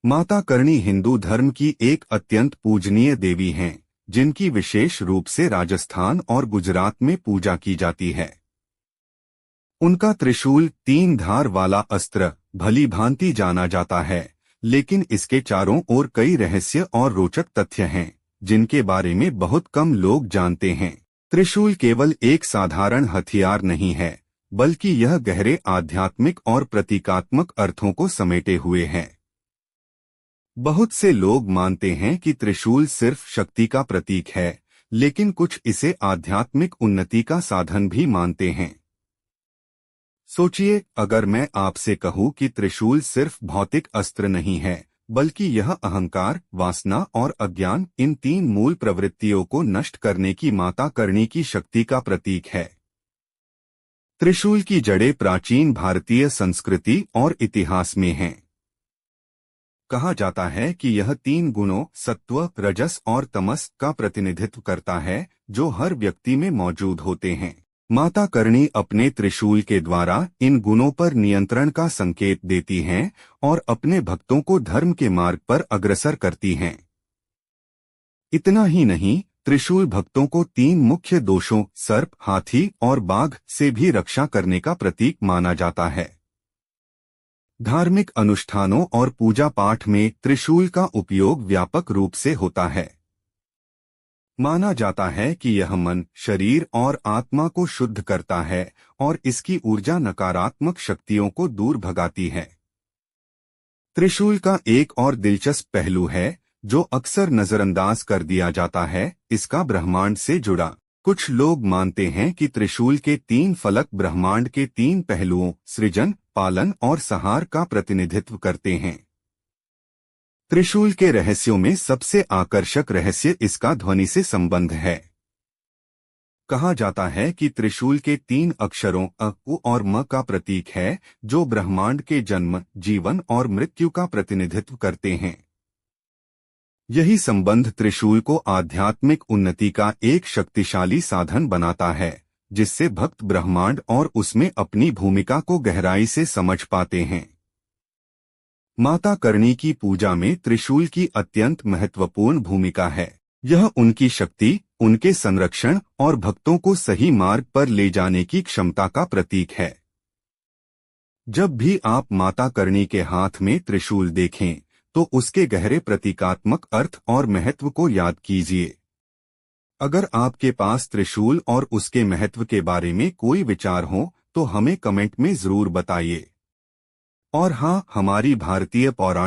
माता करणी हिंदू धर्म की एक अत्यंत पूजनीय देवी हैं, जिनकी विशेष रूप से राजस्थान और गुजरात में पूजा की जाती है। उनका त्रिशूल 3 धार वाला अस्त्र भली भांति जाना जाता है, लेकिन इसके चारों ओर कई रहस्य और रोचक तथ्य हैं, जिनके बारे में बहुत कम लोग जानते हैं। त्रिशूल केवल एक साधारण हथियार नहीं है, बल्कि यह गहरे आध्यात्मिक और प्रतीकात्मक अर्थों को समेटे हुए है। बहुत से लोग मानते हैं कि त्रिशूल सिर्फ शक्ति का प्रतीक है, लेकिन कुछ इसे आध्यात्मिक उन्नति का साधन भी मानते हैं। सोचिए, अगर मैं आपसे कहूं कि त्रिशूल सिर्फ भौतिक अस्त्र नहीं है, बल्कि यह अहंकार, वासना और अज्ञान, इन 3 मूल प्रवृत्तियों को नष्ट करने की माता करणी की शक्ति का प्रतीक है। त्रिशूल की जड़ें प्राचीन भारतीय संस्कृति और इतिहास में हैं। कहा जाता है कि यह 3 गुणों सत्व, रजस और तमस का प्रतिनिधित्व करता है, जो हर व्यक्ति में मौजूद होते हैं। माता करणी अपने त्रिशूल के द्वारा इन गुणों पर नियंत्रण का संकेत देती हैं और अपने भक्तों को धर्म के मार्ग पर अग्रसर करती हैं। इतना ही नहीं, त्रिशूल भक्तों को 3 मुख्य दोषों सर्प, हाथी और बाघ से भी रक्षा करने का प्रतीक माना जाता है। धार्मिक अनुष्ठानों और पूजा पाठ में त्रिशूल का उपयोग व्यापक रूप से होता है। माना जाता है कि यह मन, शरीर और आत्मा को शुद्ध करता है और इसकी ऊर्जा नकारात्मक शक्तियों को दूर भगाती है। त्रिशूल का एक और दिलचस्प पहलू है, जो अक्सर नजरअंदाज कर दिया जाता है, इसका ब्रह्मांड से जुड़ा। कुछ लोग मानते हैं कि त्रिशूल के 3 फलक ब्रह्मांड के 3 पहलुओं सृजन, पालन और संहार का प्रतिनिधित्व करते हैं। त्रिशूल के रहस्यों में सबसे आकर्षक रहस्य इसका ध्वनि से संबंध है। कहा जाता है कि त्रिशूल के 3 अक्षरों अ, उ और म का प्रतीक है, जो ब्रह्मांड के जन्म, जीवन और मृत्यु का प्रतिनिधित्व करते हैं। यही संबंध त्रिशूल को आध्यात्मिक उन्नति का एक शक्तिशाली साधन बनाता है, जिससे भक्त ब्रह्मांड और उसमें अपनी भूमिका को गहराई से समझ पाते हैं। माता करणी की पूजा में त्रिशूल की अत्यंत महत्वपूर्ण भूमिका है। यह उनकी शक्ति, उनके संरक्षण और भक्तों को सही मार्ग पर ले जाने की क्षमता का प्रतीक है। जब भी आप माता करणी के हाथ में त्रिशूल देखें, तो उसके गहरे प्रतीकात्मक अर्थ और महत्व को याद कीजिए। अगर आपके पास त्रिशूल और उसके महत्व के बारे में कोई विचार हो, तो हमें कमेंट में जरूर बताइए। और हाँ, हमारी भारतीय पौराणिक